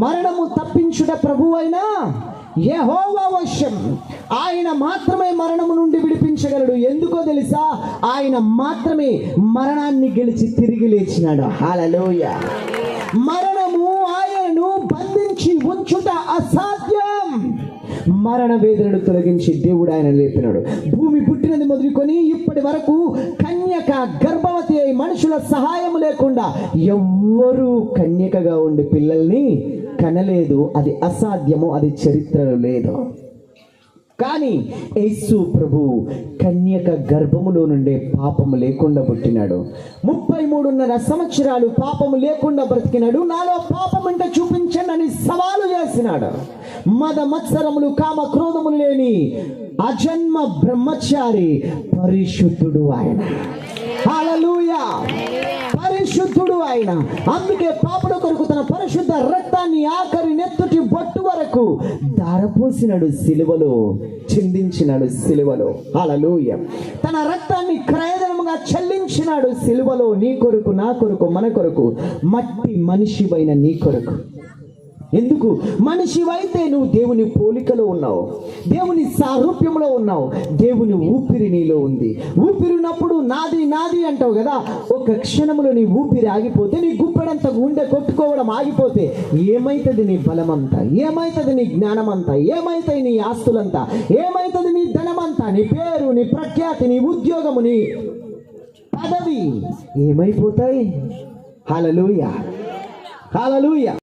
మరణము తప్పించుట ప్రభువైన యెహోవా వశం. ఆయన మాత్రమే మరణము నుండి విడిపించగలడు. ఎందుకో తెలుసా? ఆయన మాత్రమే మరణాన్ని గెలిచి తిరిగి లేచినాడు. హల్లెలూయా. మరణము ఆయనను బంధించి ఉంచుట అసాధ్యం. మరణ వేదనను తొలగించి దేవుడు ఆయన లేపినాడు. భూమి పుట్టినది మొదలుకొని ఇప్పటి వరకు కన్యక గర్భవతి అయి మనుషుల సహాయం లేకుండా ఎవ్వరూ కన్యకగా ఉండి పిల్లల్ని కనలేదు. అది అసాధ్యము, అది చరిత్రలో లేదు. కానీ యేసు ప్రభు కన్యక గర్భములో నుండే పాపము లేకుండా పుట్టినాడు. 33.5 సంవత్సరాలు పాపము లేకుండా బ్రతికినాడు. నాలో పాపం అంటే చూపించండి అని సవాలు చేసినాడు. మద మత్సరములు కామ క్రోధములు లేని అజన్మ బ్రహ్మచారి పరిశుద్ధుడు ఆయన. హల్లెలూయా. పరిశుద్ధుడు ఆయన. అందుకే పాపల కొరకు తన పరిశుద్ధ రక్తాన్ని ఆఖరి నెత్తుటి బొట్టు వరకు ధారపోసినాడు, సిలువలో చిందించినాడు. సిలువలో హల్లెలూయా. తన రక్తాన్ని క్రయధనముగా చెల్లించినాడు సిలువలో. నీ కొరకు, నా కొరకు, మన కొరకు, మట్టి మనిషివైన నీ కొరకు. ఎందుకు? మనిషివైతే నువ్వు దేవుని పోలికలో ఉన్నావు, దేవుని సారూప్యంలో ఉన్నావు, దేవుని ఊపిరి నీలో ఉంది. ఊపిరి ఉన్నప్పుడు నాది నాది అంటావు కదా. ఒక క్షణంలో నీ ఊపిరి ఆగిపోతే, నీ గుప్పెడంత గుండె కొట్టుకోవడం ఆగిపోతే ఏమైతుంది నీ బలమంతా? ఏమైతుంది నీ జ్ఞానమంతా? ఏమైతుంది నీ ఆస్తులంతా? ఏమైతుంది నీ ధనమంతా? నీ పేరు, నీ ప్రఖ్యాతి, నీ ఉద్యోగము, నీ పదవి ఏమైపోతాయి? హల్లెలూయా. హల్లెలూయా.